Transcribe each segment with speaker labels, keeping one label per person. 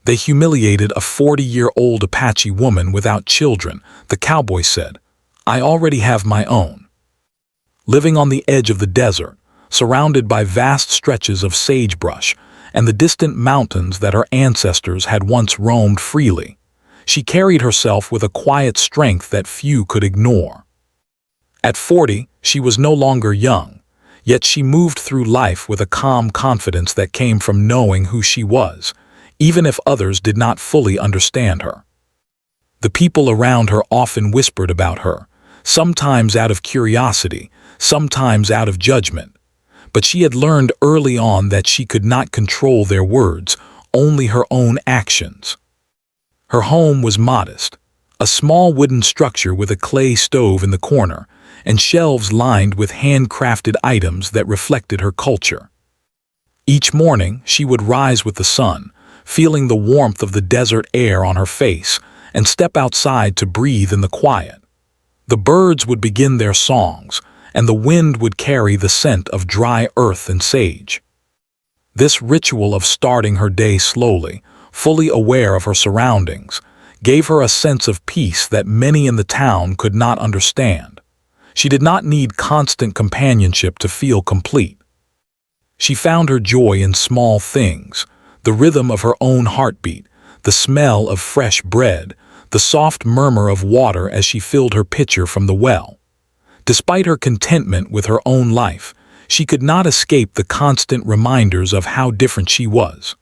Speaker 1: They humiliated a 40-year-old Apache woman without children. The cowboy said, "I already have my own." Living on the edge of the desert, surrounded by vast stretches of sagebrush and the distant mountains that her ancestors had once roamed freely, she carried herself with a quiet strength that few could ignore. At 40, she was no longer young, yet she moved through life with a calm confidence that came from knowing who she was, even if others did not fully understand her. The people around her often whispered about her, sometimes out of curiosity, sometimes out of judgment, but she had learned early on that she could not control their words, only her own actions. Her home was modest, a small wooden structure with a clay stove in the corner and shelves lined with handcrafted items that reflected her culture. Each morning, she would rise with the sun, feeling the warmth of the desert air on her face, and step outside to breathe in the quiet. The birds would begin their songs, and the wind would carry the scent of dry earth and sage. This ritual of starting her day slowly, fully aware of her surroundings, gave her a sense of peace that many in the town could not understand. She did not need constant companionship to feel complete. She found her joy in small things, the rhythm of her own heartbeat, the smell of fresh bread, the soft murmur of water as she filled her pitcher from the well. Despite her contentment with her own life, she could not escape the constant reminders of how different she was.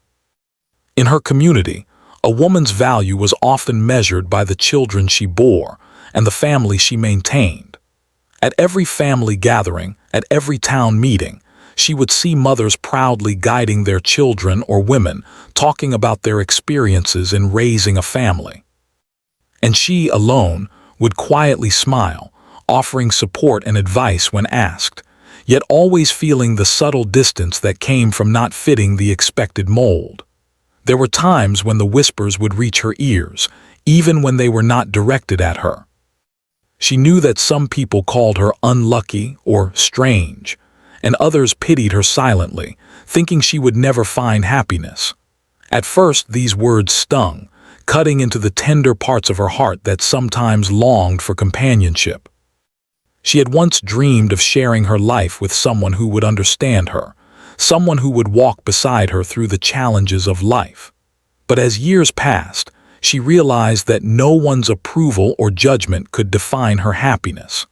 Speaker 1: In her community, a woman's value was often measured by the children she bore and the family she maintained. At every family gathering, at every town meeting, she would see mothers proudly guiding their children or women, talking about their experiences in raising a family. And she, alone, would quietly smile, offering support and advice when asked, yet always feeling the subtle distance that came from not fitting the expected mold. There were times when the whispers would reach her ears, even when they were not directed at her. She knew that some people called her unlucky or strange, and others pitied her silently, thinking she would never find happiness. At first, these words stung, cutting into the tender parts of her heart that sometimes longed for companionship. She had once dreamed of sharing her life with someone who would understand her, someone who would walk beside her through the challenges of life. But as years passed, she realized that no one's approval or judgment could define her happiness.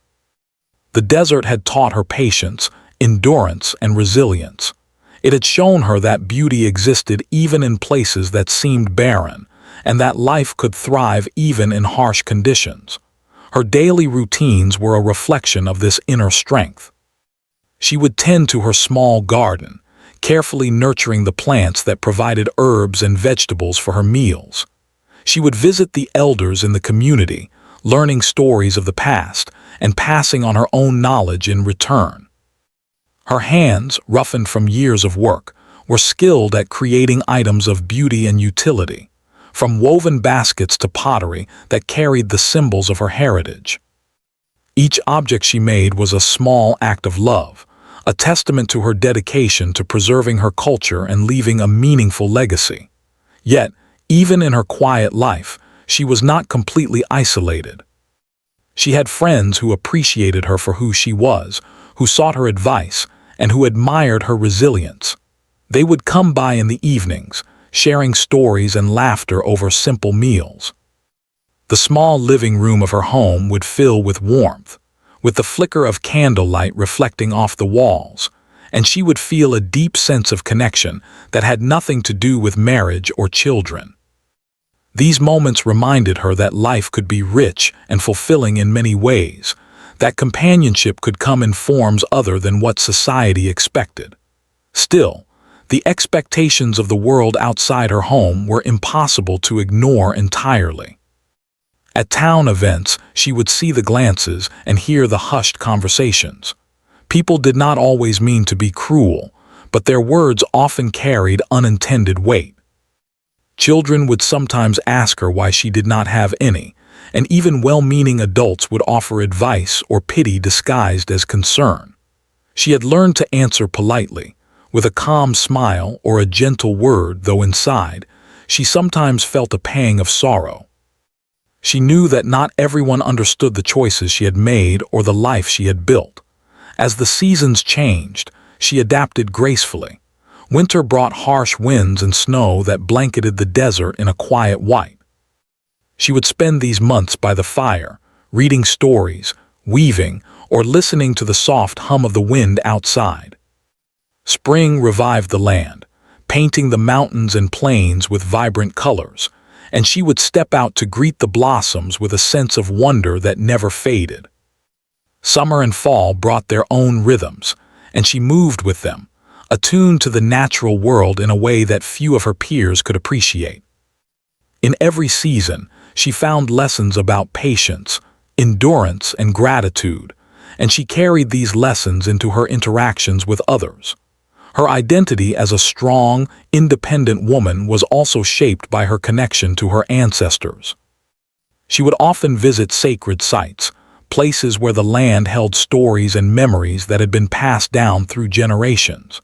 Speaker 1: The desert had taught her patience, endurance, and resilience. It had shown her that beauty existed even in places that seemed barren, and that life could thrive even in harsh conditions. Her daily routines were a reflection of this inner strength. She would tend to her small garden, carefully nurturing the plants that provided herbs and vegetables for her meals. She would visit the elders in the community, learning stories of the past and passing on her own knowledge in return. Her hands, roughened from years of work, were skilled at creating items of beauty and utility, from woven baskets to pottery that carried the symbols of her heritage. Each object she made was a small act of love, a testament to her dedication to preserving her culture and leaving a meaningful legacy. Yet, even in her quiet life, she was not completely isolated. She had friends who appreciated her for who she was, who sought her advice, and who admired her resilience. They would come by in the evenings, sharing stories and laughter over simple meals. The small living room of her home would fill with warmth, with the flicker of candlelight reflecting off the walls, and she would feel a deep sense of connection that had nothing to do with marriage or children. These moments reminded her that life could be rich and fulfilling in many ways, that companionship could come in forms other than what society expected. Still, the expectations of the world outside her home were impossible to ignore entirely. At town events, she would see the glances and hear the hushed conversations. People did not always mean to be cruel, but their words often carried unintended weight. Children would sometimes ask her why she did not have any, and even well-meaning adults would offer advice or pity disguised as concern. She had learned to answer politely, with a calm smile or a gentle word, though inside, she sometimes felt a pang of sorrow. She knew that not everyone understood the choices she had made or the life she had built. As the seasons changed, she adapted gracefully. Winter brought harsh winds and snow that blanketed the desert in a quiet white. She would spend these months by the fire, reading stories, weaving, or listening to the soft hum of the wind outside. Spring revived the land, painting the mountains and plains with vibrant colors, and she would step out to greet the blossoms with a sense of wonder that never faded. Summer and fall brought their own rhythms, and she moved with them, attuned to the natural world in a way that few of her peers could appreciate. In every season, she found lessons about patience, endurance, and gratitude, and she carried these lessons into her interactions with others. Her identity as a strong, independent woman was also shaped by her connection to her ancestors. She would often visit sacred sites, places where the land held stories and memories that had been passed down through generations.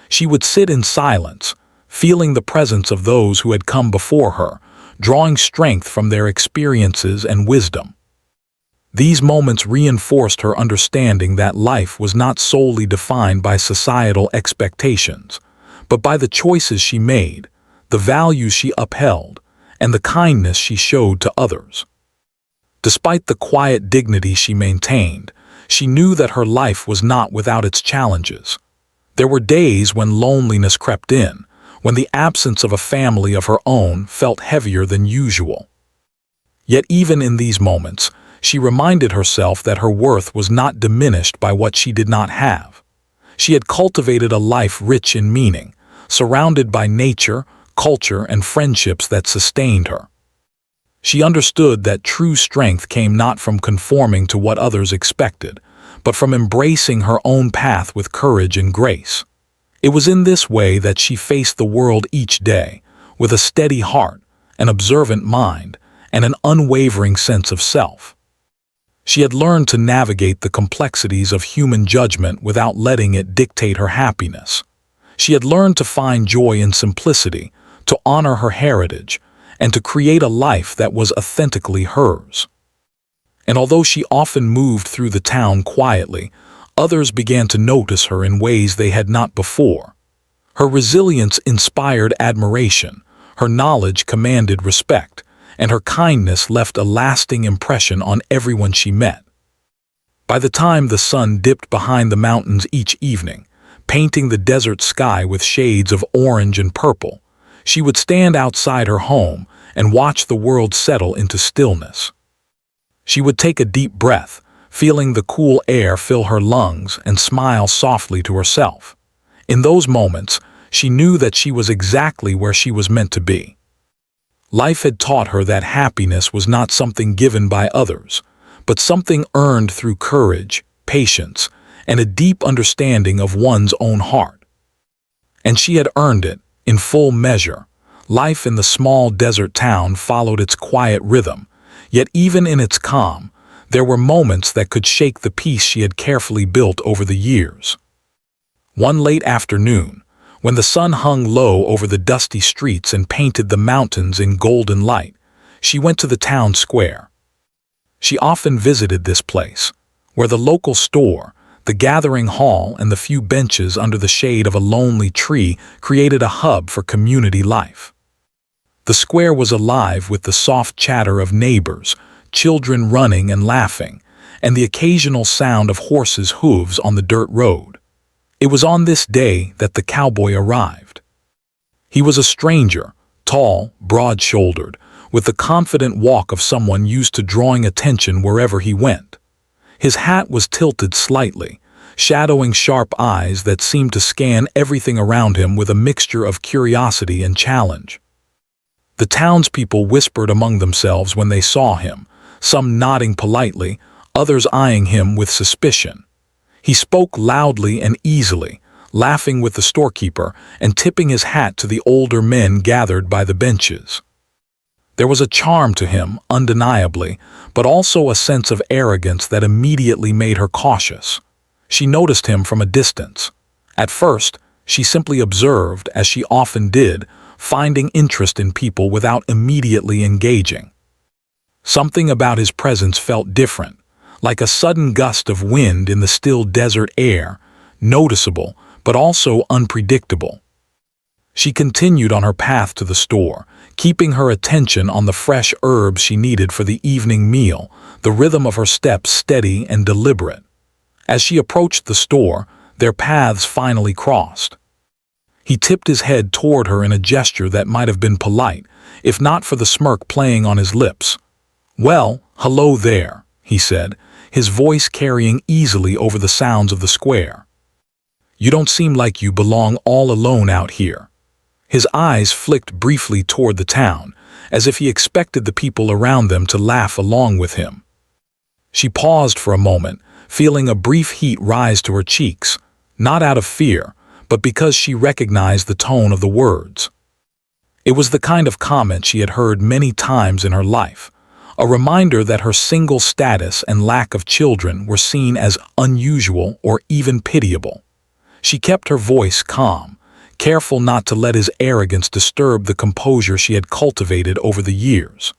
Speaker 1: She would sit in silence, feeling the presence of those who had come before her, drawing strength from their experiences and wisdom. These moments reinforced her understanding that life was not solely defined by societal expectations, but by the choices she made, the values she upheld, and the kindness she showed to others. Despite the quiet dignity she maintained, she knew that her life was not without its challenges. There were days when loneliness crept in, when the absence of a family of her own felt heavier than usual. Yet even in these moments, she reminded herself that her worth was not diminished by what she did not have. She had cultivated a life rich in meaning, surrounded by nature, culture, and friendships that sustained her. She understood that true strength came not from conforming to what others expected, but from embracing her own path with courage and grace. It was in this way that she faced the world each day, with a steady heart, an observant mind, and an unwavering sense of self. She had learned to navigate the complexities of human judgment without letting it dictate her happiness. She had learned to find joy in simplicity, to honor her heritage, and to create a life that was authentically hers. And although she often moved through the town quietly, others began to notice her in ways they had not before. Her resilience inspired admiration, her knowledge commanded respect, and her kindness left a lasting impression on everyone she met. By the time the sun dipped behind the mountains each evening, painting the desert sky with shades of orange and purple, she would stand outside her home and watch the world settle into stillness. She would take a deep breath, feeling the cool air fill her lungs, and smile softly to herself. In those moments, she knew that she was exactly where she was meant to be. Life had taught her that happiness was not something given by others, but something earned through courage, patience, and a deep understanding of one's own heart. And she had earned it, in full measure. Life in the small desert town followed its quiet rhythm, yet even in its calm, there were moments that could shake the peace she had carefully built over the years. One late afternoon, when the sun hung low over the dusty streets and painted the mountains in golden light, she went to the town square. She often visited this place, where the local store, the gathering hall, and the few benches under the shade of a lonely tree created a hub for community life. The square was alive with the soft chatter of neighbors, children running and laughing, and the occasional sound of horses' hooves on the dirt road. It was on this day that the cowboy arrived. He was a stranger, tall, broad-shouldered, with the confident walk of someone used to drawing attention wherever he went. His hat was tilted slightly, shadowing sharp eyes that seemed to scan everything around him with a mixture of curiosity and challenge. The townspeople whispered among themselves when they saw him, some nodding politely, others eyeing him with suspicion. He spoke loudly and easily, laughing with the storekeeper and tipping his hat to the older men gathered by the benches. There was a charm to him, undeniably, but also a sense of arrogance that immediately made her cautious. She noticed him from a distance. At first, she simply observed, as she often did, finding interest in people without immediately engaging. Something about his presence felt different, like a sudden gust of wind in the still desert air, noticeable but also unpredictable. She continued on her path to the store, keeping her attention on the fresh herbs she needed for the evening meal, the rhythm of her steps steady and deliberate. As she approached the store, their paths finally crossed. He tipped his head toward her in a gesture that might have been polite, if not for the smirk playing on his lips. "Well, hello there," he said, his voice carrying easily over the sounds of the square. "You don't seem like you belong all alone out here." His eyes flicked briefly toward the town, as if he expected the people around them to laugh along with him. She paused for a moment, feeling a brief heat rise to her cheeks, not out of fear, but because she recognized the tone of the words. It was the kind of comment she had heard many times in her life, a reminder that her single status and lack of children were seen as unusual or even pitiable. She kept her voice calm, careful not to let his arrogance disturb the composure she had cultivated over the years.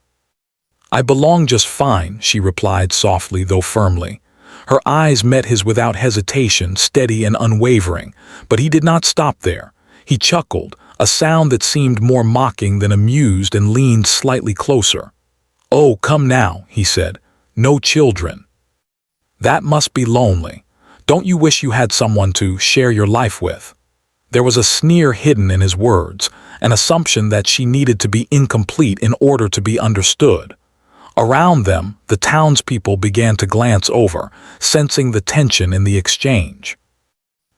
Speaker 1: "I belong just fine," she replied softly though firmly. Her eyes met his without hesitation, steady and unwavering, but he did not stop there. He chuckled, a sound that seemed more mocking than amused, and leaned slightly closer. "Oh, come now," he said. "No children. That must be lonely. Don't you wish you had someone to share your life with?" There was a sneer hidden in his words, an assumption that she needed to be incomplete in order to be understood. Around them, the townspeople began to glance over, sensing the tension in the exchange.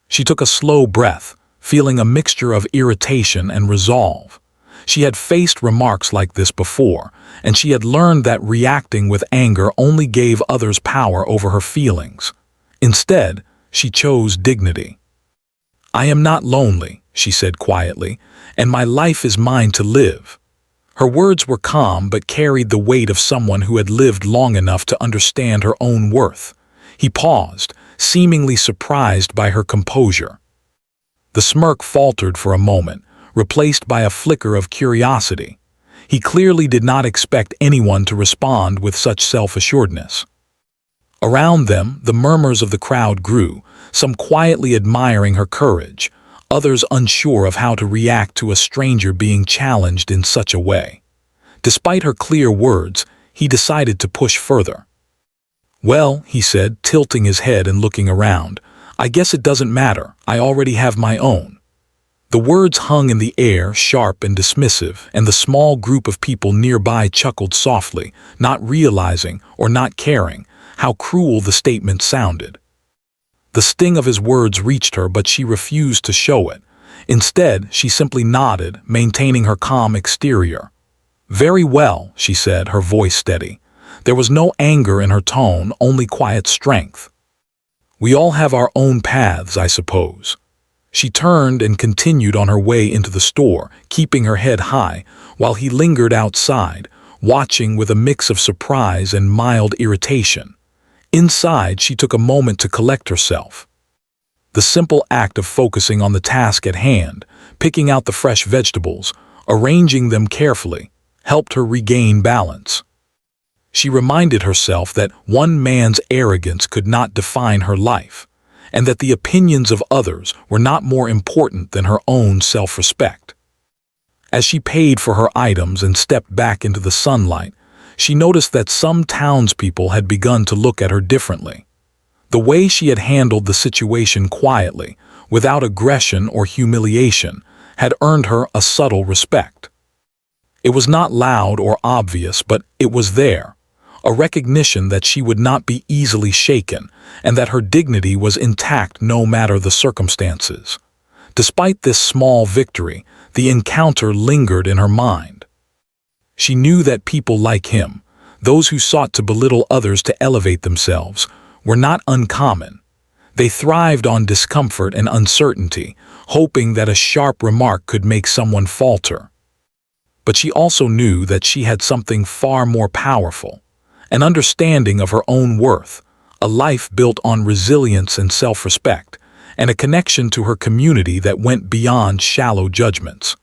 Speaker 1: She took a slow breath, feeling a mixture of irritation and resolve. She had faced remarks like this before, and she had learned that reacting with anger only gave others power over her feelings. Instead, she chose dignity. "I am not lonely," she said quietly, "and my life is mine to live." Her words were calm but carried the weight of someone who had lived long enough to understand her own worth. He paused, seemingly surprised by her composure. The smirk faltered for a moment, replaced by a flicker of curiosity. He clearly did not expect anyone to respond with such self-assuredness. Around them, the murmurs of the crowd grew, some quietly admiring her courage, others unsure of how to react to a stranger being challenged in such a way. Despite her clear words, he decided to push further. "Well," he said, tilting his head and looking around, "I guess it doesn't matter. I already have my own." The words hung in the air, sharp and dismissive, and the small group of people nearby chuckled softly, not realizing, or not caring, how cruel the statement sounded. The sting of his words reached her, but she refused to show it. Instead, she simply nodded, maintaining her calm exterior. "Very well," she said, her voice steady. There was no anger in her tone, only quiet strength. "We all have our own paths, I suppose." She turned and continued on her way into the store, keeping her head high, while he lingered outside, watching with a mix of surprise and mild irritation. Inside, she took a moment to collect herself. The simple act of focusing on the task at hand, picking out the fresh vegetables, arranging them carefully, helped her regain balance. She reminded herself that one man's arrogance could not define her life, and that the opinions of others were not more important than her own self-respect. As she paid for her items and stepped back into the sunlight, she noticed that some townspeople had begun to look at her differently. The way she had handled the situation quietly, without aggression or humiliation, had earned her a subtle respect. It was not loud or obvious, but it was there, a recognition that she would not be easily shaken and that her dignity was intact no matter the circumstances. Despite this small victory, the encounter lingered in her mind. She knew that people like him, those who sought to belittle others to elevate themselves, were not uncommon. They thrived on discomfort and uncertainty, hoping that a sharp remark could make someone falter. But she also knew that she had something far more powerful, an understanding of her own worth, a life built on resilience and self-respect, and a connection to her community that went beyond shallow judgments.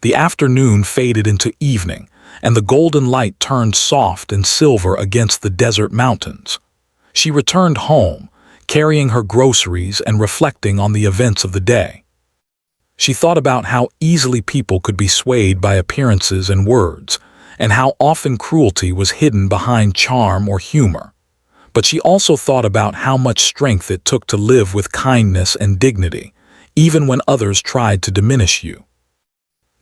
Speaker 1: The afternoon faded into evening, and the golden light turned soft and silver against the desert mountains. She returned home, carrying her groceries and reflecting on the events of the day. She thought about how easily people could be swayed by appearances and words, and how often cruelty was hidden behind charm or humor. But she also thought about how much strength it took to live with kindness and dignity, even when others tried to diminish you.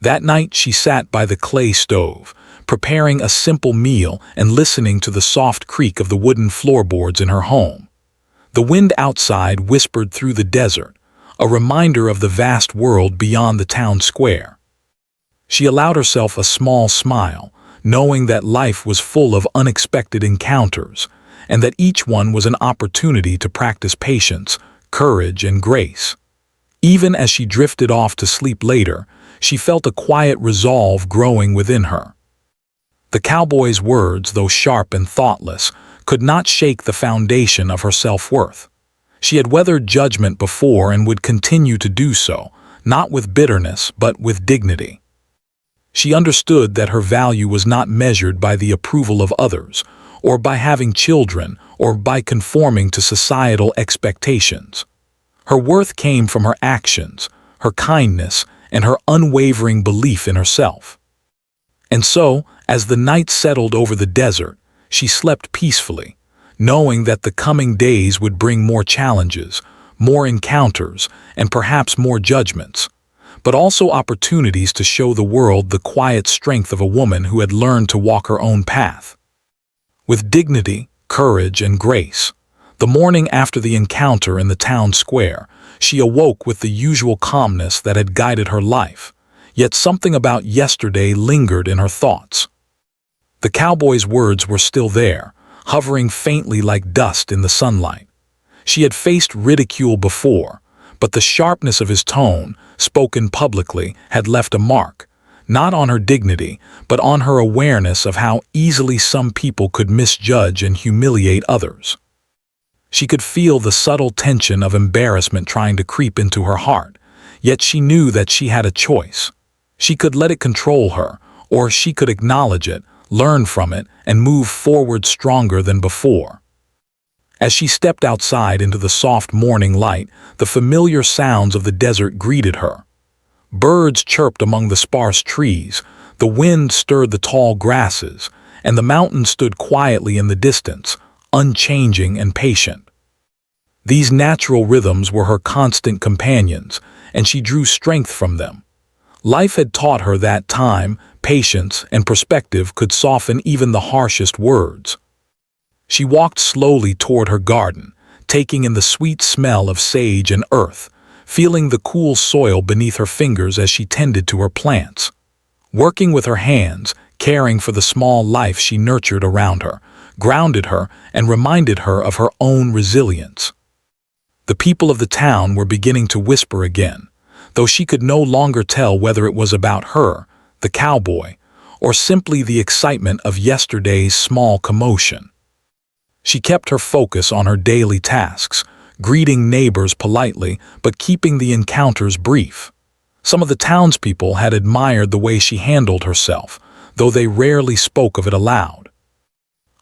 Speaker 1: That night she sat by the clay stove, preparing a simple meal and listening to the soft creak of the wooden floorboards in her home. The wind outside whispered through the desert, a reminder of the vast world beyond the town square. She allowed herself a small smile, knowing that life was full of unexpected encounters, and that each one was an opportunity to practice patience, courage, and grace. Even as she drifted off to sleep later, she felt a quiet resolve growing within her. The cowboy's words, though sharp and thoughtless, could not shake the foundation of her self-worth. She had weathered judgment before and would continue to do so, not with bitterness but with dignity. She understood that her value was not measured by the approval of others, or by having children, or by conforming to societal expectations. Her worth came from her actions, her kindness, and her unwavering belief in herself. And so, as the night settled over the desert, she slept peacefully, knowing that the coming days would bring more challenges, more encounters, and perhaps more judgments, but also opportunities to show the world the quiet strength of a woman who had learned to walk her own path. With dignity, courage, and grace, the morning after the encounter in the town square, she awoke with the usual calmness that had guided her life, yet something about yesterday lingered in her thoughts. The cowboy's words were still there, hovering faintly like dust in the sunlight. She had faced ridicule before, but the sharpness of his tone, spoken publicly, had left a mark, not on her dignity, but on her awareness of how easily some people could misjudge and humiliate others. She could feel the subtle tension of embarrassment trying to creep into her heart, yet she knew that she had a choice. She could let it control her, or she could acknowledge it, learn from it, and move forward stronger than before. As she stepped outside into the soft morning light, the familiar sounds of the desert greeted her. Birds chirped among the sparse trees, the wind stirred the tall grasses, and the mountains stood quietly in the distance, unchanging and patient. These natural rhythms were her constant companions, and she drew strength from them. Life had taught her that time, patience, and perspective could soften even the harshest words. She walked slowly toward her garden, taking in the sweet smell of sage and earth, feeling the cool soil beneath her fingers as she tended to her plants. Working with her hands, caring for the small life she nurtured around her, grounded her and reminded her of her own resilience. The people of the town were beginning to whisper again, though she could no longer tell whether it was about her, the cowboy, or simply the excitement of yesterday's small commotion. She kept her focus on her daily tasks, greeting neighbors politely but keeping the encounters brief. Some of the townspeople had admired the way she handled herself, though they rarely spoke of it aloud.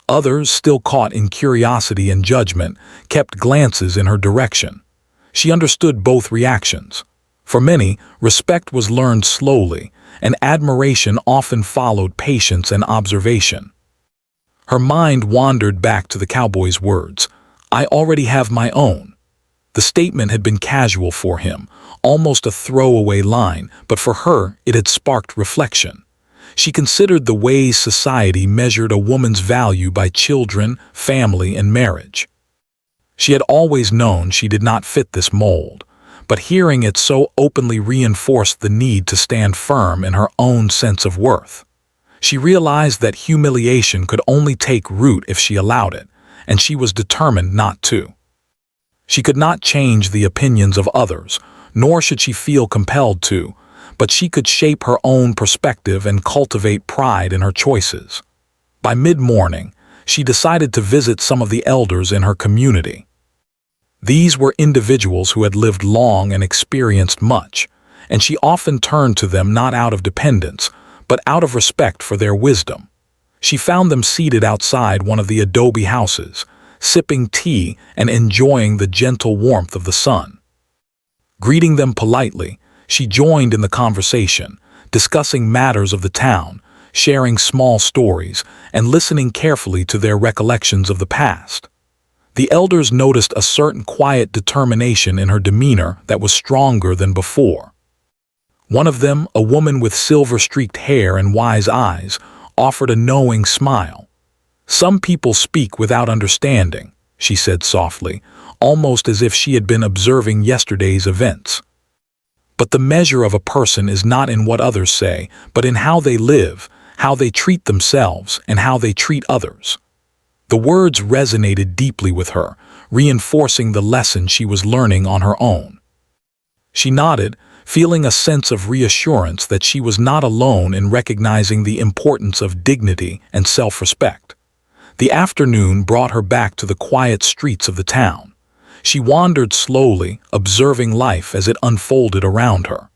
Speaker 1: Others, still caught in curiosity and judgment, kept glances in her direction. She understood both reactions. For many, respect was learned slowly, and admiration often followed patience and observation. Her mind wandered back to the cowboy's words, "I already have my own." The statement had been casual for him, almost a throwaway line, but for her it had sparked reflection. She considered the ways society measured a woman's value by children, family, and marriage. She had always known she did not fit this mold, but hearing it so openly reinforced the need to stand firm in her own sense of worth. She realized that humiliation could only take root if she allowed it, and she was determined not to. She could not change the opinions of others, nor should she feel compelled to, but she could shape her own perspective and cultivate pride in her choices. By mid-morning, she decided to visit some of the elders in her community. These were individuals who had lived long and experienced much, and she often turned to them not out of dependence, but out of respect for their wisdom. She found them seated outside one of the adobe houses, sipping tea and enjoying the gentle warmth of the sun. Greeting them politely, she joined in the conversation, discussing matters of the town, sharing small stories, and listening carefully to their recollections of the past. The elders noticed a certain quiet determination in her demeanor that was stronger than before. One of them, a woman with silver-streaked hair and wise eyes, offered a knowing smile. "Some people speak without understanding," she said softly, almost as if she had been observing yesterday's events. "But the measure of a person is not in what others say, but in how they live, how they treat themselves, and how they treat others." The words resonated deeply with her, reinforcing the lesson she was learning on her own. She nodded, feeling a sense of reassurance that she was not alone in recognizing the importance of dignity and self-respect. The afternoon brought her back to the quiet streets of the town. She wandered slowly, observing life as it unfolded around her.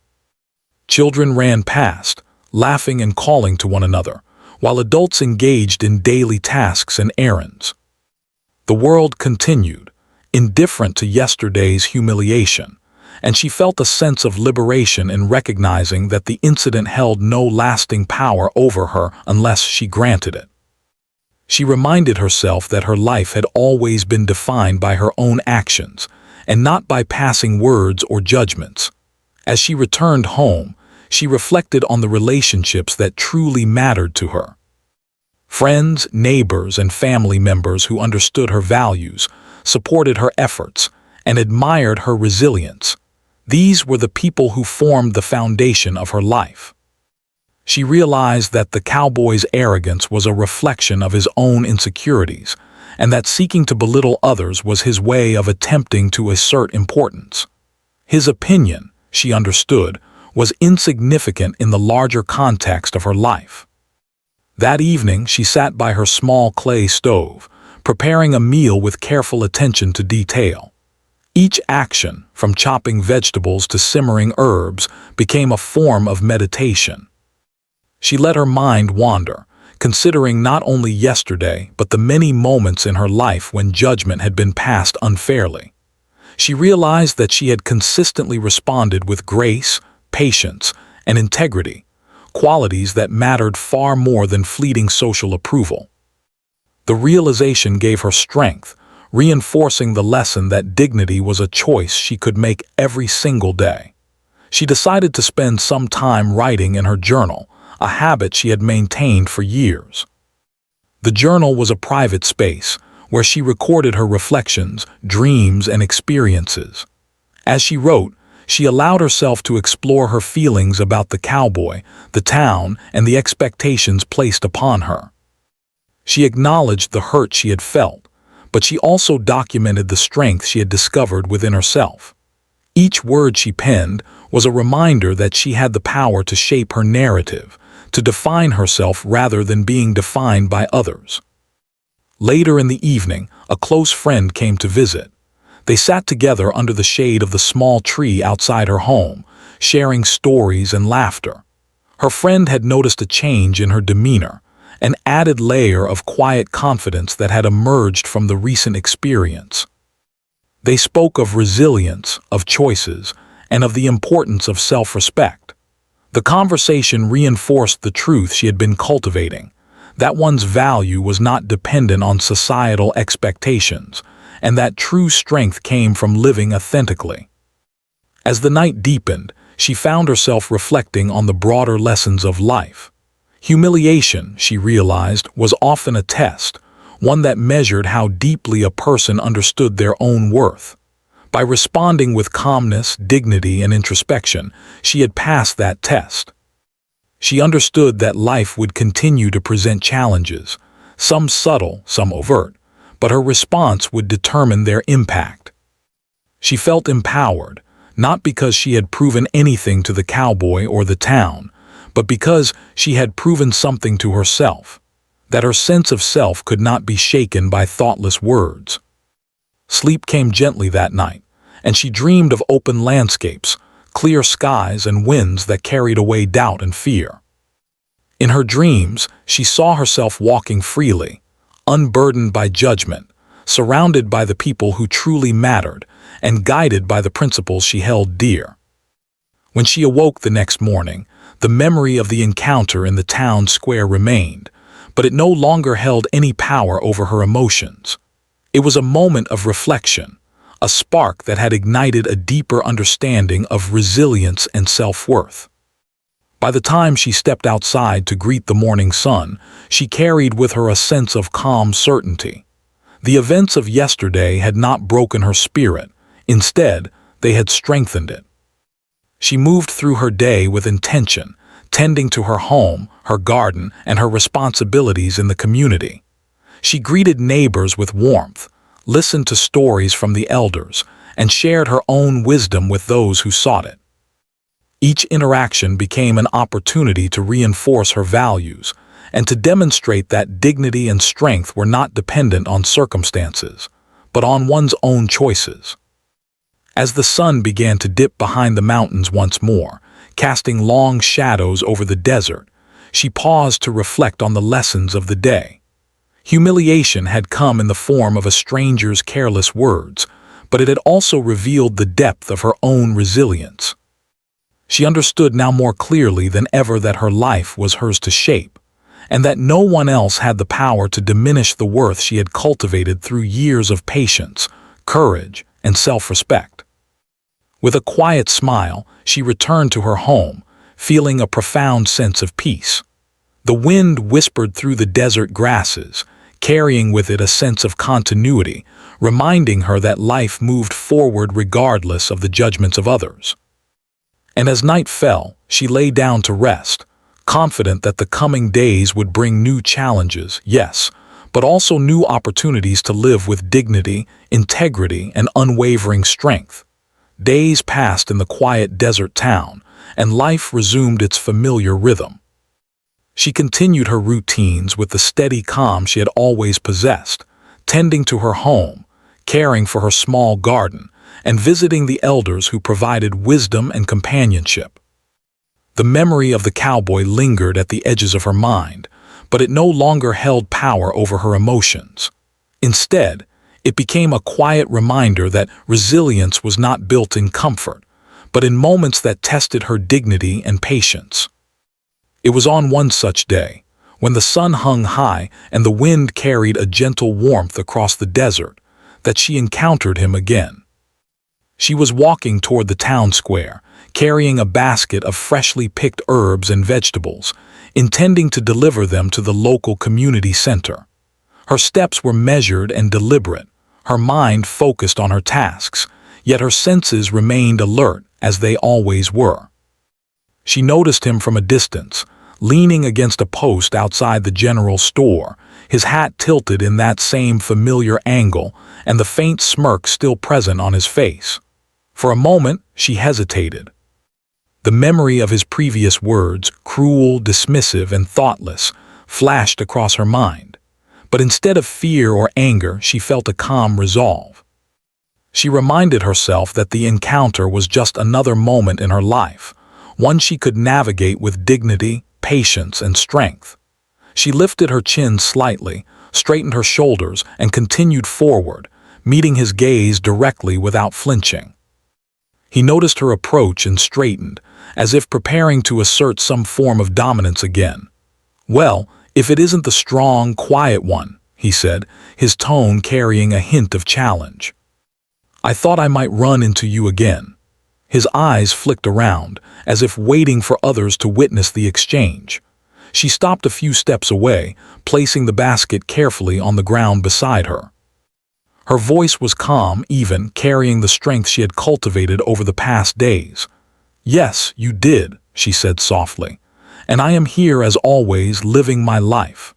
Speaker 1: Children ran past, laughing and calling to one another, while adults engaged in daily tasks and errands. The world continued, indifferent to yesterday's humiliation, and she felt a sense of liberation in recognizing that the incident held no lasting power over her unless she granted it. She reminded herself that her life had always been defined by her own actions, and not by passing words or judgments. As she returned home, she reflected on the relationships that truly mattered to her. Friends, neighbors, and family members who understood her values, supported her efforts, and admired her resilience. These were the people who formed the foundation of her life. She realized that the cowboy's arrogance was a reflection of his own insecurities, and that seeking to belittle others was his way of attempting to assert importance. His opinion, she understood, was insignificant in the larger context of her life. That evening, she sat by her small clay stove, preparing a meal with careful attention to detail. Each action, from chopping vegetables to simmering herbs, became a form of meditation. She let her mind wander, considering not only yesterday but the many moments in her life when judgment had been passed unfairly. She realized that she had consistently responded with grace, patience, and integrity, qualities that mattered far more than fleeting social approval. The realization gave her strength, reinforcing the lesson that dignity was a choice she could make every single day. She decided to spend some time writing in her journal, a habit she had maintained for years. The journal was a private space where she recorded her reflections, dreams, and experiences. As she wrote, she allowed herself to explore her feelings about the cowboy, the town, and the expectations placed upon her. She acknowledged the hurt she had felt, but she also documented the strength she had discovered within herself. Each word she penned was a reminder that she had the power to shape her narrative, to define herself rather than being defined by others. Later in the evening, a close friend came to visit. They sat together under the shade of the small tree outside her home, sharing stories and laughter. Her friend had noticed a change in her demeanor, an added layer of quiet confidence that had emerged from the recent experience. They spoke of resilience, of choices, and of the importance of self-respect. The conversation reinforced the truth she had been cultivating, that one's value was not dependent on societal expectations, and that true strength came from living authentically. As the night deepened, she found herself reflecting on the broader lessons of life. Humiliation, she realized, was often a test, one that measured how deeply a person understood their own worth. By responding with calmness, dignity, and introspection, she had passed that test. She understood that life would continue to present challenges, some subtle, some overt, but her response would determine their impact. She felt empowered, not because she had proven anything to the cowboy or the town, but because she had proven something to herself, that her sense of self could not be shaken by thoughtless words. Sleep came gently that night, and she dreamed of open landscapes, clear skies and winds that carried away doubt and fear. In her dreams, she saw herself walking freely, unburdened by judgment, surrounded by the people who truly mattered, and guided by the principles she held dear. When she awoke the next morning, the memory of the encounter in the town square remained, but it no longer held any power over her emotions. It was a moment of reflection, a spark that had ignited a deeper understanding of resilience and self-worth. By the time she stepped outside to greet the morning sun, she carried with her a sense of calm certainty. The events of yesterday had not broken her spirit. Instead, they had strengthened it. She moved through her day with intention, tending to her home, her garden, and her responsibilities in the community. She greeted neighbors with warmth, listened to stories from the elders, and shared her own wisdom with those who sought it. Each interaction became an opportunity to reinforce her values and to demonstrate that dignity and strength were not dependent on circumstances, but on one's own choices. As the sun began to dip behind the mountains once more, casting long shadows over the desert, she paused to reflect on the lessons of the day. Humiliation had come in the form of a stranger's careless words, but it had also revealed the depth of her own resilience. She understood now more clearly than ever that her life was hers to shape, and that no one else had the power to diminish the worth she had cultivated through years of patience, courage, and self-respect. With a quiet smile, she returned to her home, feeling a profound sense of peace. The wind whispered through the desert grasses, carrying with it a sense of continuity, reminding her that life moved forward regardless of the judgments of others. And as night fell, she lay down to rest, confident that the coming days would bring new challenges, yes, but also new opportunities to live with dignity, integrity, and unwavering strength. Days passed in the quiet desert town, and life resumed its familiar rhythm. She continued her routines with the steady calm she had always possessed, tending to her home, caring for her small garden, and visiting the elders who provided wisdom and companionship. The memory of the cowboy lingered at the edges of her mind, but it no longer held power over her emotions. Instead, it became a quiet reminder that resilience was not built in comfort, but in moments that tested her dignity and patience. It was on one such day, when the sun hung high and the wind carried a gentle warmth across the desert, that she encountered him again. She was walking toward the town square, carrying a basket of freshly picked herbs and vegetables, intending to deliver them to the local community center. Her steps were measured and deliberate, her mind focused on her tasks, yet her senses remained alert as they always were. She noticed him from a distance, leaning against a post outside the general store, his hat tilted in that same familiar angle and the faint smirk still present on his face. For a moment, she hesitated. The memory of his previous words, cruel, dismissive, and thoughtless, flashed across her mind. But instead of fear or anger, she felt a calm resolve. She reminded herself that the encounter was just another moment in her life, one she could navigate with dignity, patience, and strength. She lifted her chin slightly, straightened her shoulders, and continued forward, meeting his gaze directly without flinching. He noticed her approach and straightened, as if preparing to assert some form of dominance again. "Well, if it isn't the strong, quiet one," he said, his tone carrying a hint of challenge. "I thought I might run into you again." His eyes flicked around, as if waiting for others to witness the exchange. She stopped a few steps away, placing the basket carefully on the ground beside her. Her voice was calm, even carrying the strength she had cultivated over the past days. "Yes, you did," she said softly, "and I am here as always, living my life.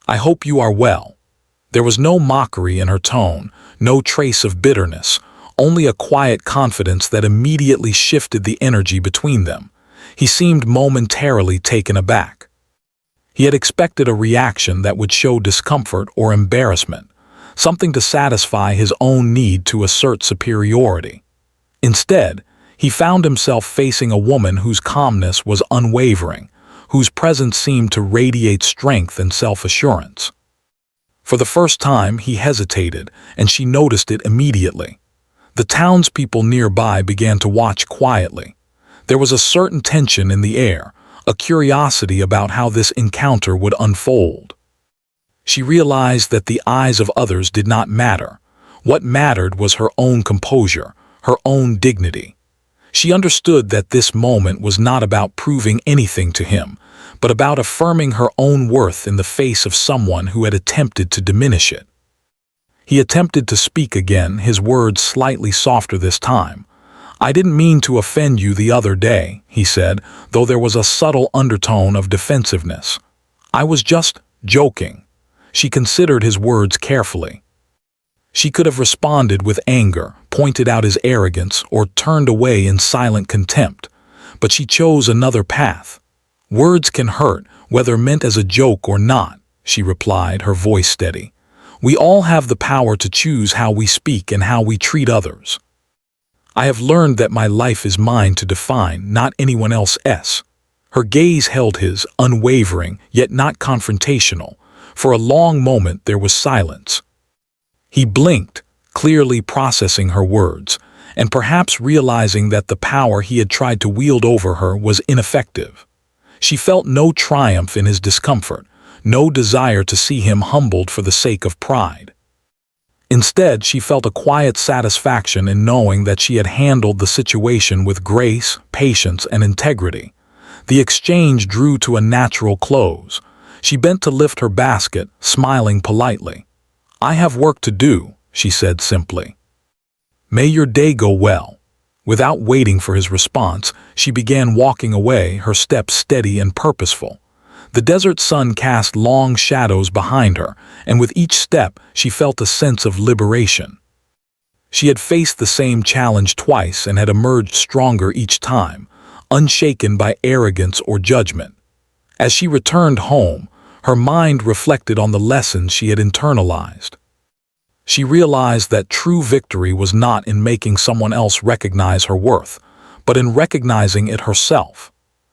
Speaker 1: I hope you are well." There was no mockery in her tone, no trace of bitterness, only a quiet confidence that immediately shifted the energy between them. He seemed momentarily taken aback. He had expected a reaction that would show discomfort or embarrassment, something to satisfy his own need to assert superiority. Instead, He found himself facing a woman whose calmness was unwavering, whose presence seemed to radiate strength and self-assurance. For the first time, he hesitated, and she noticed it immediately. The townspeople nearby began to watch quietly. There was a certain tension in the air, a curiosity about how this encounter would unfold. She realized that the eyes of others did not matter. What mattered was her own composure, her own dignity. She understood that this moment was not about proving anything to him, but about affirming her own worth in the face of someone who had attempted to diminish it. He attempted to speak again, his words slightly softer this time. "I didn't mean to offend you the other day," he said, though there was a subtle undertone of defensiveness. "I was just joking." She considered his words carefully. She could have responded with anger, pointed out his arrogance, or turned away in silent contempt, but she chose another path. "Words can hurt, whether meant as a joke or not," she replied, her voice steady. "We all have the power to choose how we speak and how we treat others. I have learned that my life is mine to define, not anyone else's." Her gaze held his, unwavering, yet not confrontational. For a long moment there was silence. He blinked, clearly processing her words, and perhaps realizing that the power he had tried to wield over her was ineffective. She felt no triumph in his discomfort, no desire to see him humbled for the sake of pride. Instead, she felt a quiet satisfaction in knowing that she had handled the situation with grace, patience, and integrity. The exchange drew to a natural close. She bent to lift her basket, smiling politely. "I have work to do," she said simply. "May your day go well." Without waiting for his response, she began walking away, her steps steady and purposeful. The desert sun cast long shadows behind her, and with each step she felt a sense of liberation. She had faced the same challenge twice and had emerged stronger each time, unshaken by arrogance or judgment. As she returned home, her mind reflected on the lessons she had internalized. She realized that true victory was not in making someone else recognize her worth, but in recognizing it herself.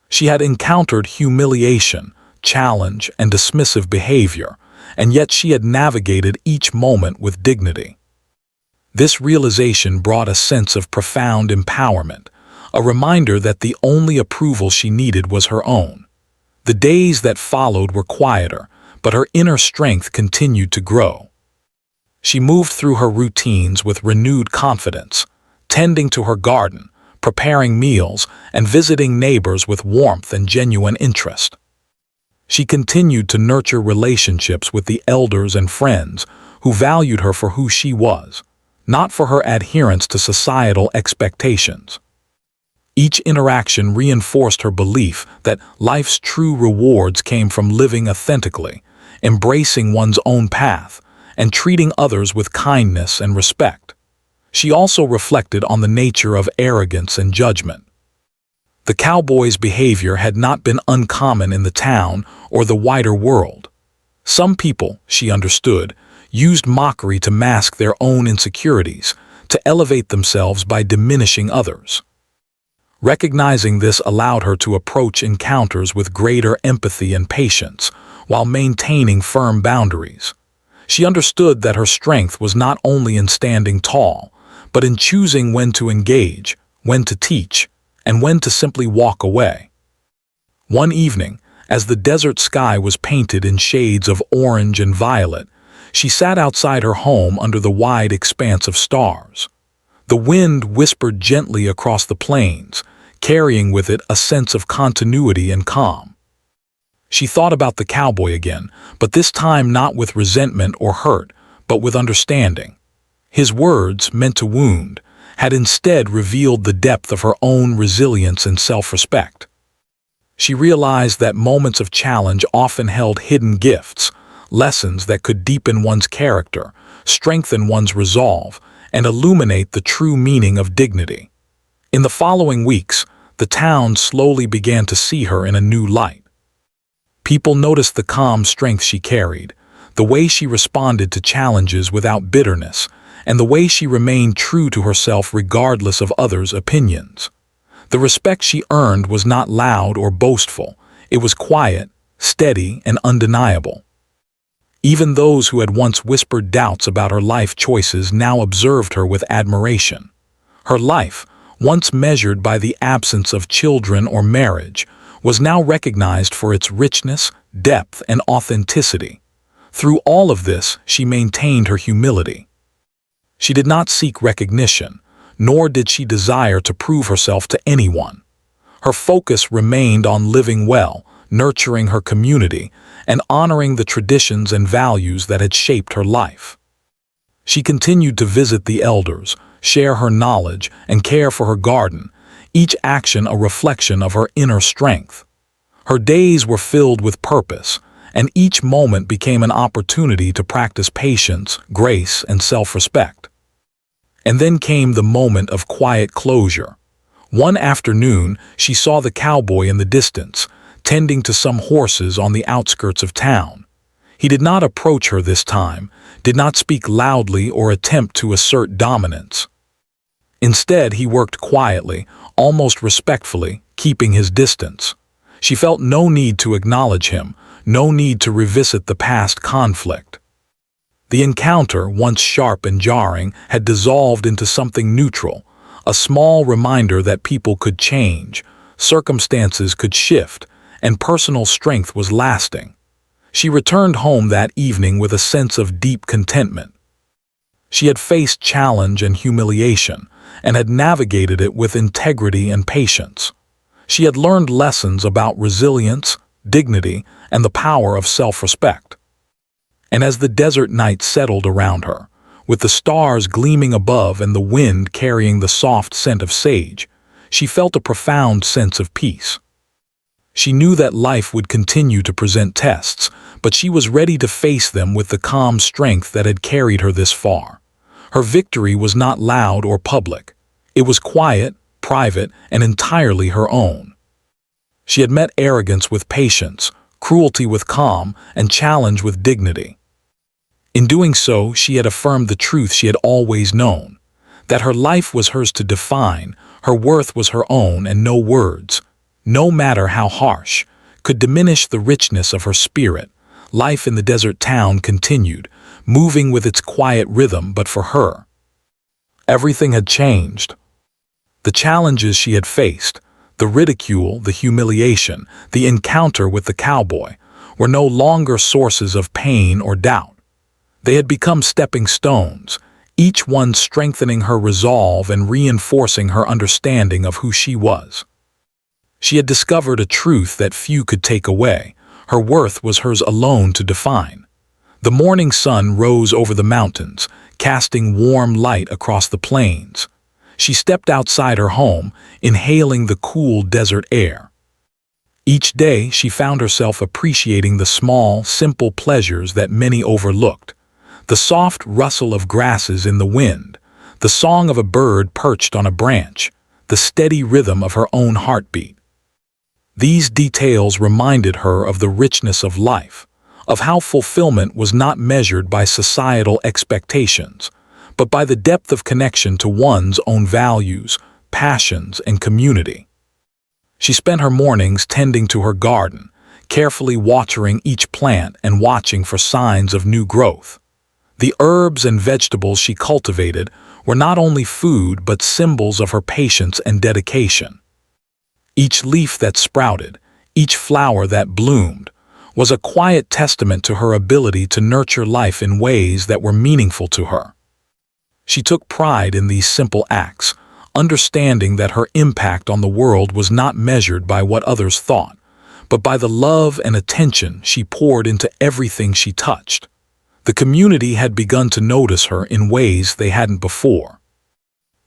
Speaker 1: She had encountered humiliation, challenge, and dismissive behavior, and yet she had navigated each moment with dignity. This realization brought a sense of profound empowerment, a reminder that the only approval she needed was her own. The days that followed were quieter, but her inner strength continued to grow. She moved through her routines with renewed confidence, tending to her garden, preparing meals, and visiting neighbors with warmth and genuine interest. She continued to nurture relationships with the elders and friends who valued her for who she was, not for her adherence to societal expectations. Each interaction reinforced her belief that life's true rewards came from living authentically, embracing one's own path, and treating others with kindness and respect. She also reflected on the nature of arrogance and judgment. The cowboy's behavior had not been uncommon in the town or the wider world. Some people, she understood, used mockery to mask their own insecurities, to elevate themselves by diminishing others. Recognizing this allowed her to approach encounters with greater empathy and patience, while maintaining firm boundaries. She understood that her strength was not only in standing tall, but in choosing when to engage, when to teach, and when to simply walk away. One evening, as the desert sky was painted in shades of orange and violet, she sat outside her home under the wide expanse of stars. The wind whispered gently across the plains, carrying with it a sense of continuity and calm. She thought about the cowboy again, but this time not with resentment or hurt, but with understanding. His words, meant to wound, had instead revealed the depth of her own resilience and self-respect. She realized that moments of challenge often held hidden gifts, lessons that could deepen one's character, strengthen one's resolve, and illuminate the true meaning of dignity. In the following weeks, the town slowly began to see her in a new light. People noticed the calm strength she carried, the way she responded to challenges without bitterness, and the way she remained true to herself regardless of others' opinions. The respect she earned was not loud or boastful. It was quiet, steady, and undeniable. Even those who had once whispered doubts about her life choices now observed her with admiration. Her life, once measured by the absence of children or marriage, was now recognized for its richness, depth, and authenticity. Through all of this, she maintained her humility. She did not seek recognition, nor did she desire to prove herself to anyone. Her focus remained on living well, nurturing her community, and honoring the traditions and values that had shaped her life. She continued to visit the elders, share her knowledge, and care for her garden, each action a reflection of her inner strength. Her days were filled with purpose, and each moment became an opportunity to practice patience, grace, and self-respect. And then came the moment of quiet closure. One afternoon, she saw the cowboy in the distance, tending to some horses on the outskirts of town. He did not approach her this time, did not speak loudly or attempt to assert dominance. Instead, he worked quietly, almost respectfully, keeping his distance. She felt no need to acknowledge him, no need to revisit the past conflict. The encounter, once sharp and jarring, had dissolved into something neutral, a small reminder that people could change, circumstances could shift, and personal strength was lasting. She returned home that evening with a sense of deep contentment. She had faced challenge and humiliation, and had navigated it with integrity and patience. She had learned lessons about resilience, dignity, and the power of self-respect. And as the desert night settled around her, with the stars gleaming above and the wind carrying the soft scent of sage, she felt a profound sense of peace. She knew that life would continue to present tests, but she was ready to face them with the calm strength that had carried her this far. Her victory was not loud or public. It was quiet, private, and entirely her own. She had met arrogance with patience, cruelty with calm, and challenge with dignity. In doing so, she had affirmed the truth she had always known, that her life was hers to define, her worth was her own, and no words, no matter how harsh, could diminish the richness of her spirit. Life in the desert town continued, moving with its quiet rhythm, but for her, everything had changed. The challenges she had faced, the ridicule, the humiliation, the encounter with the cowboy, were no longer sources of pain or doubt. They had become stepping stones, each one strengthening her resolve and reinforcing her understanding of who she was. She had discovered a truth that few could take away. Her worth was hers alone to define. The morning sun rose over the mountains, casting warm light across the plains. She stepped outside her home, inhaling the cool desert air. Each day, she found herself appreciating the small, simple pleasures that many overlooked. The soft rustle of grasses in the wind, the song of a bird perched on a branch, the steady rhythm of her own heartbeat. These details reminded her of the richness of life, of how fulfillment was not measured by societal expectations, but by the depth of connection to one's own values, passions, and community. She spent her mornings tending to her garden, carefully watering each plant and watching for signs of new growth. The herbs and vegetables she cultivated were not only food but symbols of her patience and dedication. Each leaf that sprouted, each flower that bloomed, was a quiet testament to her ability to nurture life in ways that were meaningful to her. She took pride in these simple acts, understanding that her impact on the world was not measured by what others thought, but by the love and attention she poured into everything she touched. The community had begun to notice her in ways they hadn't before.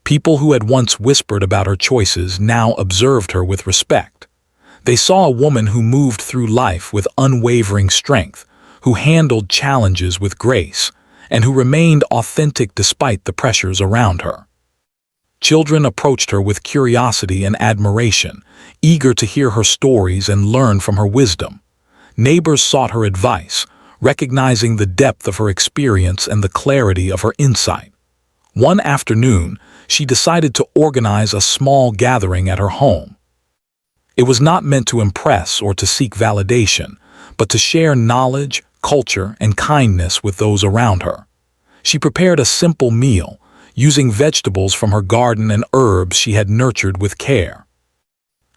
Speaker 1: People who had once whispered about her choices now observed her with respect. They saw a woman who moved through life with unwavering strength, who handled challenges with grace, and who remained authentic despite the pressures around her. Children approached her with curiosity and admiration, eager to hear her stories and learn from her wisdom. Neighbors sought her advice, recognizing the depth of her experience and the clarity of her insight. One afternoon, she decided to organize a small gathering at her home. It was not meant to impress or to seek validation, but to share knowledge, culture, and kindness with those around her. She prepared a simple meal, using vegetables from her garden and herbs she had nurtured with care.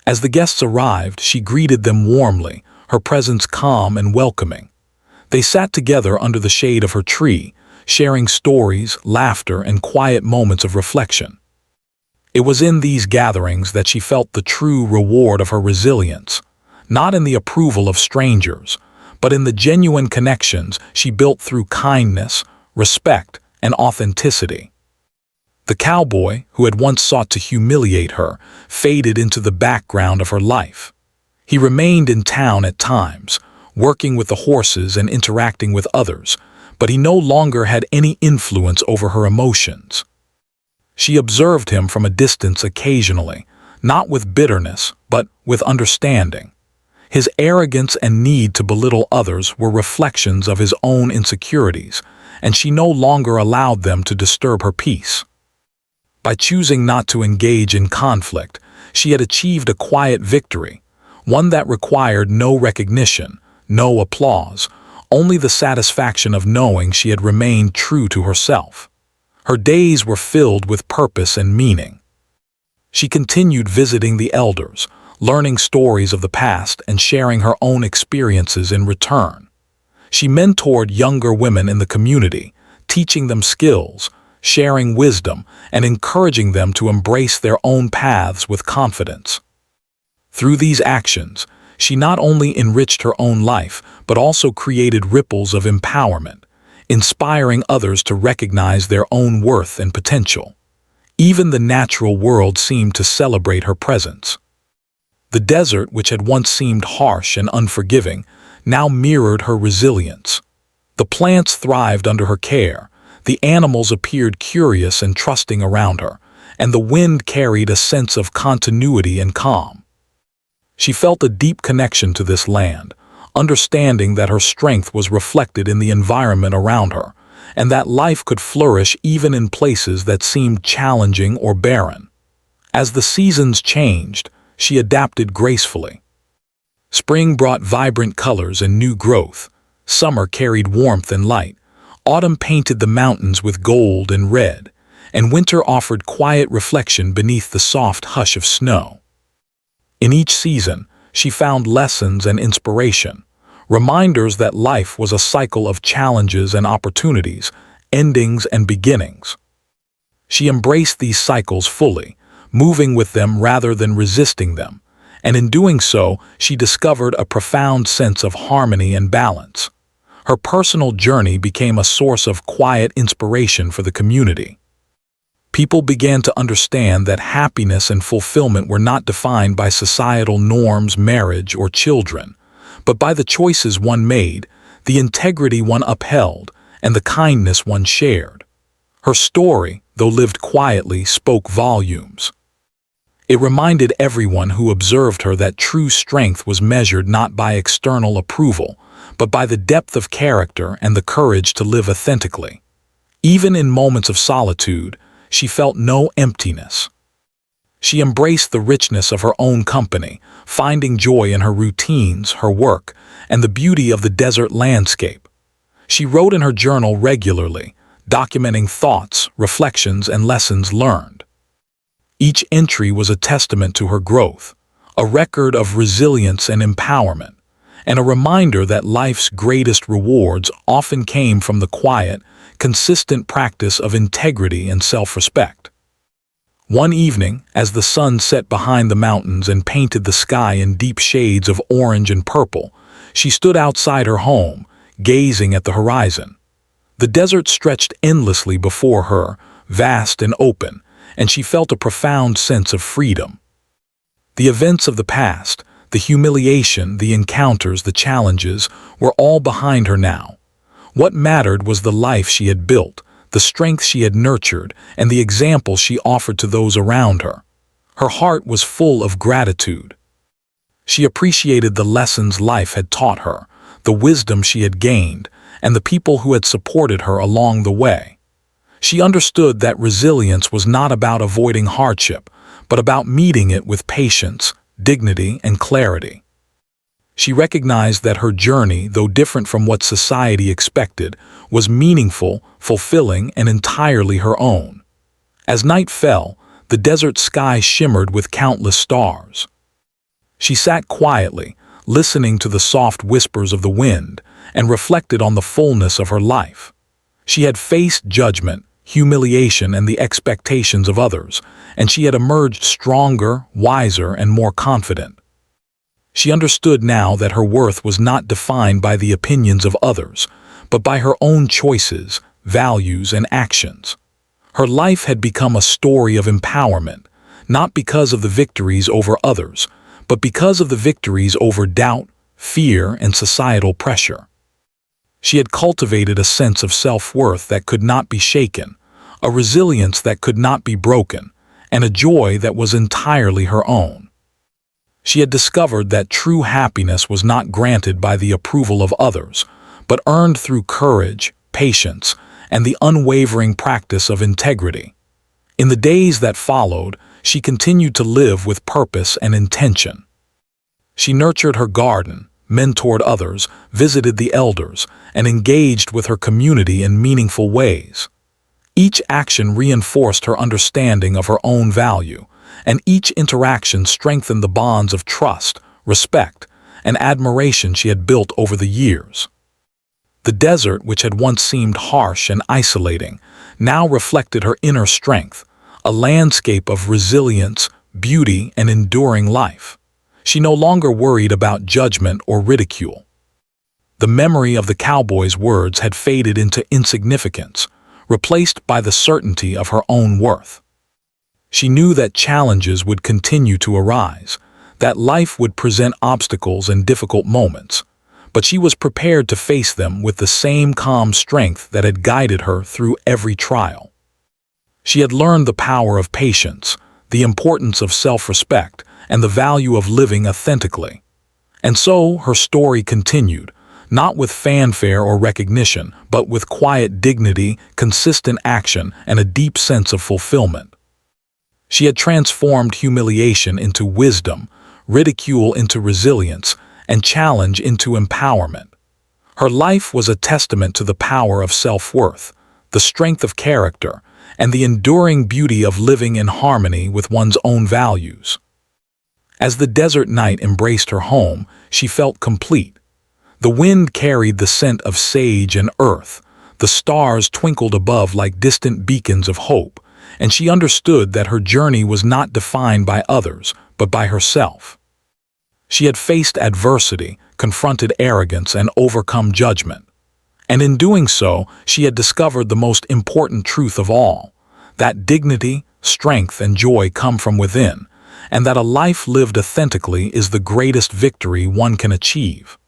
Speaker 1: As the guests arrived, she greeted them warmly, her presence calm and welcoming. They sat together under the shade of her tree, sharing stories, laughter, and quiet moments of reflection. It was in these gatherings that she felt the true reward of her resilience, not in the approval of strangers, but in the genuine connections she built through kindness, respect, and authenticity. The cowboy, who had once sought to humiliate her, faded into the background of her life. He remained in town at times, working with the horses and interacting with others, but he no longer had any influence over her emotions. She observed him from a distance occasionally, not with bitterness, but with understanding. His arrogance and need to belittle others were reflections of his own insecurities, and she no longer allowed them to disturb her peace. By choosing not to engage in conflict, she had achieved a quiet victory, one that required no recognition, no applause, only the satisfaction of knowing she had remained true to herself. Her days were filled with purpose and meaning. She continued visiting the elders, learning stories of the past and sharing her own experiences in return. She mentored younger women in the community, teaching them skills, sharing wisdom, and encouraging them to embrace their own paths with confidence. Through these actions, she not only enriched her own life, but also created ripples of empowerment, inspiring others to recognize their own worth and potential. Even the natural world seemed to celebrate her presence. The desert, which had once seemed harsh and unforgiving, now mirrored her resilience. The plants thrived under her care, the animals appeared curious and trusting around her, and the wind carried a sense of continuity and calm. She felt a deep connection to this land, understanding that her strength was reflected in the environment around her, and that life could flourish even in places that seemed challenging or barren. As the seasons changed, she adapted gracefully. Spring brought vibrant colors and new growth, summer carried warmth and light, autumn painted the mountains with gold and red, and winter offered quiet reflection beneath the soft hush of snow. In each season, she found lessons and inspiration, reminders that life was a cycle of challenges and opportunities, endings and beginnings. She embraced these cycles fully, moving with them rather than resisting them, and in doing so, she discovered a profound sense of harmony and balance. Her personal journey became a source of quiet inspiration for the community. People began to understand that happiness and fulfillment were not defined by societal norms, marriage, or children, but by the choices one made, the integrity one upheld, and the kindness one shared. Her story, though lived quietly, spoke volumes. It reminded everyone who observed her that true strength was measured not by external approval, but by the depth of character and the courage to live authentically. Even in moments of solitude, she felt no emptiness. She embraced the richness of her own company, finding joy in her routines, her work, and the beauty of the desert landscape. She wrote in her journal regularly, documenting thoughts, reflections, and lessons learned. Each entry was a testament to her growth, a record of resilience and empowerment, and a reminder that life's greatest rewards often came from the quiet, consistent practice of integrity and self-respect. One evening, as the sun set behind the mountains and painted the sky in deep shades of orange and purple, she stood outside her home, gazing at the horizon. The desert stretched endlessly before her, vast and open, and she felt a profound sense of freedom. The events of the past, the humiliation, the encounters, the challenges, were all behind her now. What mattered was the life she had built, the strength she had nurtured, and the example she offered to those around her. Her heart was full of gratitude. She appreciated the lessons life had taught her, the wisdom she had gained, and the people who had supported her along the way. She understood that resilience was not about avoiding hardship, but about meeting it with patience, dignity, and clarity. She recognized that her journey, though different from what society expected, was meaningful, fulfilling, and entirely her own. As night fell, the desert sky shimmered with countless stars. She sat quietly, listening to the soft whispers of the wind, and reflected on the fullness of her life. She had faced judgment, humiliation, and the expectations of others, and she had emerged stronger, wiser, and more confident. She understood now that her worth was not defined by the opinions of others, but by her own choices, values, and actions. Her life had become a story of empowerment, not because of the victories over others, but because of the victories over doubt, fear, and societal pressure. She had cultivated a sense of self-worth that could not be shaken, a resilience that could not be broken, and a joy that was entirely her own. She had discovered that true happiness was not granted by the approval of others, but earned through courage, patience, and the unwavering practice of integrity. In the days that followed, she continued to live with purpose and intention. She nurtured her garden, mentored others, visited the elders, and engaged with her community in meaningful ways. Each action reinforced her understanding of her own value, and each interaction strengthened the bonds of trust, respect, and admiration she had built over the years. The desert, which had once seemed harsh and isolating, now reflected her inner strength, a landscape of resilience, beauty, and enduring life. She no longer worried about judgment or ridicule. The memory of the cowboy's words had faded into insignificance, replaced by the certainty of her own worth. She knew that challenges would continue to arise, that life would present obstacles and difficult moments, but she was prepared to face them with the same calm strength that had guided her through every trial. She had learned the power of patience, the importance of self-respect, and the value of living authentically. And so her story continued, not with fanfare or recognition, but with quiet dignity, consistent action, and a deep sense of fulfillment. She had transformed humiliation into wisdom, ridicule into resilience, and challenge into empowerment. Her life was a testament to the power of self-worth, the strength of character, and the enduring beauty of living in harmony with one's own values. As the desert night embraced her home, she felt complete. The wind carried the scent of sage and earth, the stars twinkled above like distant beacons of hope, and she understood that her journey was not defined by others, but by herself. She had faced adversity, confronted arrogance, and overcome judgment. And in doing so, she had discovered the most important truth of all, that dignity, strength, and joy come from within, and that a life lived authentically is the greatest victory one can achieve.